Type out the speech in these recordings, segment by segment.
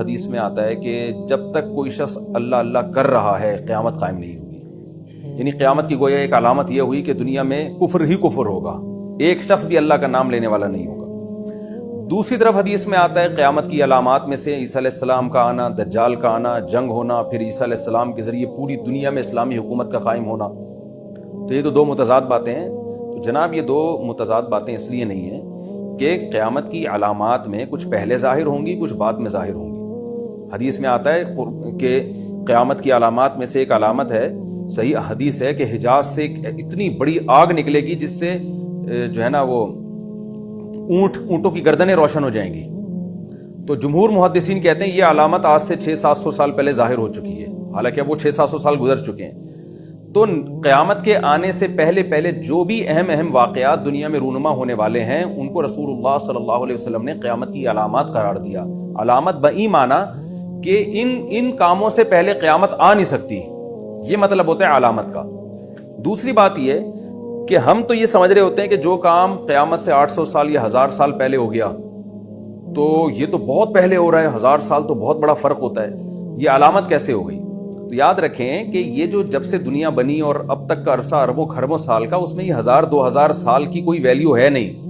حدیث میں آتا ہے کہ جب تک کوئی شخص اللہ اللہ کر رہا ہے قیامت قائم نہیں ہوگی. یعنی قیامت کی گویا ایک علامت یہ ہوئی کہ دنیا میں کفر ہی کفر ہوگا, ایک شخص بھی اللہ کا نام لینے والا نہیں ہوگا. دوسری طرف حدیث میں آتا ہے قیامت کی علامات میں سے عیسیٰ علیہ السلام کا آنا, دجال کا آنا, جنگ ہونا, پھر عیسیٰ علیہ السلام کے ذریعے پوری دنیا میں اسلامی حکومت کا قائم ہونا. تو یہ تو دو متضاد باتیں ہیں. تو جناب یہ دو متضاد باتیں اس لیے نہیں ہیں کہ قیامت کی علامات میں کچھ پہلے ظاہر ہوں گی, کچھ بعد میں ظاہر ہوں گی. حدیث میں آتا ہے کہ قیامت کی علامات میں سے ایک علامت ہے, صحیح حدیث ہے کہ حجاز سے اتنی بڑی آگ نکلے گی جس سے جو ہے نا وہ اونٹوں کی گردنیں روشن ہو جائیں گی. تو جمہور محدثین کہتے ہیں یہ علامت آج سے 600-700 سال پہلے ظاہر ہو چکی ہے, حالانکہ اب وہ 600-700 سال گزر چکے ہیں. تو قیامت کے آنے سے پہلے جو بھی اہم واقعات دنیا میں رونما ہونے والے ہیں ان کو رسول اللہ صلی اللہ علیہ وسلم نے قیامت کی علامات قرار دیا. علامت بئی معنی کہ ان کاموں سے پہلے قیامت آ نہیں سکتی, یہ مطلب ہوتا ہے علامت کا. دوسری بات یہ کہ ہم تو یہ سمجھ رہے ہوتے ہیں کہ جو کام قیامت سے 800 سال یا 1000 سال پہلے ہو گیا تو یہ تو بہت پہلے ہو رہا ہے, 1000 سال تو بہت بڑا فرق ہوتا ہے, یہ علامت کیسے ہو گئی؟ تو یاد رکھیں کہ یہ جو جب سے دنیا بنی اور اب تک کا عرصہ اربوں خربوں سال کا, اس میں یہ 1000-2000 سال کی کوئی ویلیو ہے نہیں.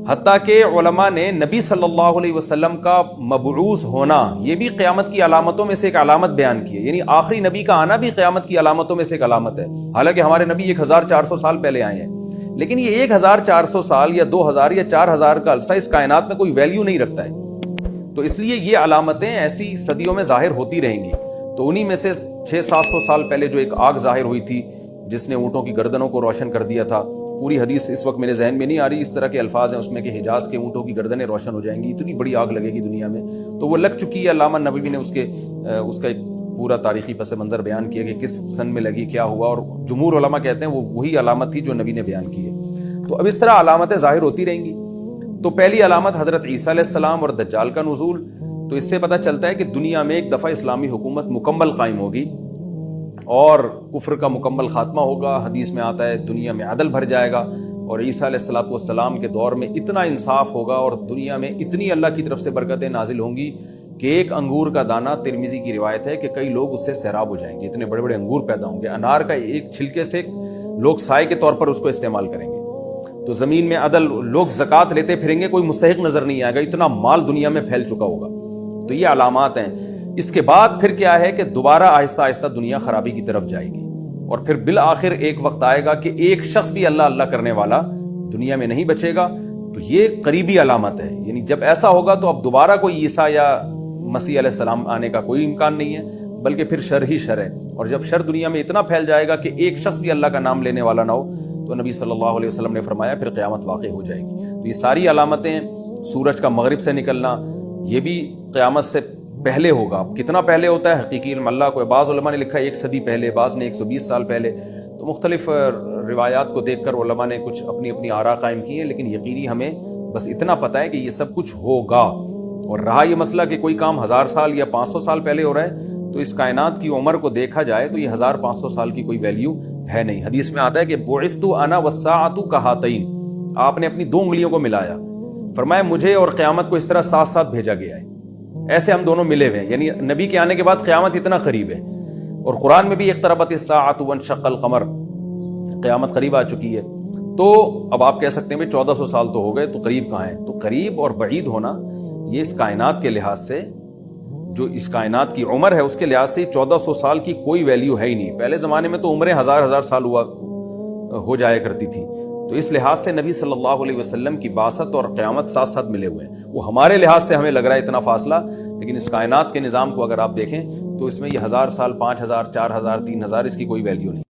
حتیٰ کہ علماء نے نبی صلی اللہ علیہ وسلم کا مبعوث ہونا یہ بھی قیامت کی علامتوں میں سے ایک علامت بیان کی ہے. یعنی آخری نبی کا آنا بھی قیامت کی علامتوں میں سے ایک علامت ہے. حالانکہ ہمارے نبی 1400 سال پہلے آئے ہیں, لیکن یہ 1400 سال یا 2000 یا 4000 کا عرصہ اس کائنات میں کوئی ویلیو نہیں رکھتا ہے. تو اس لیے یہ علامتیں ایسی صدیوں میں ظاہر ہوتی رہیں گی. تو انہی میں سے 600-700 سال پہلے جو ایک آگ ظاہر ہوئی تھی جس نے اونٹوں کی گردنوں کو روشن کر دیا تھا, پوری حدیث اس وقت میرے ذہن میں نہیں آ رہی, اس طرح کے الفاظ ہیں اس میں کہ حجاز کے اونٹوں کی گردنیں روشن ہو جائیں گی, اتنی بڑی آگ لگے گی دنیا میں. تو وہ لگ چکی ہے. علامہ نووی نے اس کا ایک پورا تاریخی پس منظر بیان کیا کہ کس سن میں لگی, کیا ہوا, اور جمہور علماء کہتے ہیں وہ وہی علامت تھی جو نبی نے بیان کی ہے. تو اب اس طرح علامتیں ظاہر ہوتی رہیں گی. تو پہلی علامت حضرت عیسیٰ علیہ السلام اور دجال کا نزول. تو اس سے پتہ چلتا ہے کہ دنیا میں ایک دفعہ اسلامی حکومت مکمل قائم ہوگی اور کفر کا مکمل خاتمہ ہوگا. حدیث میں آتا ہے دنیا میں عدل بھر جائے گا اور عیسیٰ علیہ السلام کے دور میں اتنا انصاف ہوگا اور دنیا میں اتنی اللہ کی طرف سے برکتیں نازل ہوں گی کہ ایک انگور کا دانہ, ترمذی کی روایت ہے کہ کئی لوگ اس سے سیراب ہو جائیں گے, اتنے بڑے بڑے انگور پیدا ہوں گے. انار کا ایک چھلکے سے لوگ سائے کے طور پر اس کو استعمال کریں گے. تو زمین میں عدل, لوگ زکوٰۃ لیتے پھریں گے, کوئی مستحق نظر نہیں آئے گا, اتنا مال دنیا میں پھیل چکا ہوگا. تو یہ علامات ہیں. اس کے بعد پھر کیا ہے کہ دوبارہ آہستہ آہستہ دنیا خرابی کی طرف جائے گی اور پھر بالآخر ایک وقت آئے گا کہ ایک شخص بھی اللہ اللہ کرنے والا دنیا میں نہیں بچے گا. تو یہ قریبی علامت ہے. یعنی جب ایسا ہوگا تو اب دوبارہ کوئی عیسیٰ یا مسیح علیہ السلام آنے کا کوئی امکان نہیں ہے, بلکہ پھر شر ہی شر ہے. اور جب شر دنیا میں اتنا پھیل جائے گا کہ ایک شخص بھی اللہ کا نام لینے والا نہ ہو, تو نبی صلی اللہ علیہ وسلم نے فرمایا پھر قیامت واقع ہو جائے گی. تو یہ ساری علامتیں, سورج کا مغرب سے نکلنا, یہ بھی قیامت سے پہلے ہوگا. اب کتنا پہلے ہوتا ہے حقیقی علم اللہ کو. بعض علماء نے لکھا 1 صدی پہلے, بعض نے 120 سال پہلے. تو مختلف روایات کو دیکھ کر علماء نے کچھ اپنی آراء قائم کی ہیں, لیکن یقینی ہمیں بس اتنا پتہ ہے کہ یہ سب کچھ ہوگا. اور رہا یہ مسئلہ کہ کوئی کام 1000 سال یا 500 سال پہلے ہو رہا ہے, تو اس کائنات کی عمر کو دیکھا جائے تو یہ 1500 سال کی کوئی ویلیو ہے نہیں. حدیث میں آتا ہے کہ بعثت انا والساعۃ کہاتین, آپ نے اپنی 2 انگلیوں کو ملایا, فرمایا مجھے اور قیامت کو اس طرح ساتھ ساتھ بھیجا گیا ہے, ایسے ہم دونوں ملے ہوئے ہیں. یعنی نبی کے آنے کے بعد قیامت اتنا قریب ہے. اور قرآن میں بھی اقتربت الساعۃ وانشق القمر, قیامت قریب آ چکی ہے. تو اب آپ کہہ سکتے ہیں 1400 سال تو ہو گئے, تو قریب کہاں ہے؟ تو قریب اور بعید ہونا یہ اس کائنات کے لحاظ سے, جو اس کائنات کی عمر ہے اس کے لحاظ سے 1400 سال کی کوئی ویلیو ہے ہی نہیں. پہلے زمانے میں تو عمریں 1000 سال ہو جایا کرتی تھی. تو اس لحاظ سے نبی صلی اللہ علیہ وسلم کی بعثت اور قیامت ساتھ ساتھ ملے ہوئے ہیں. وہ ہمارے لحاظ سے ہمیں لگ رہا ہے اتنا فاصلہ, لیکن اس کائنات کے نظام کو اگر آپ دیکھیں تو اس میں یہ 1000 سال, 5000, 4000, 3000 اس کی کوئی ویلیو نہیں.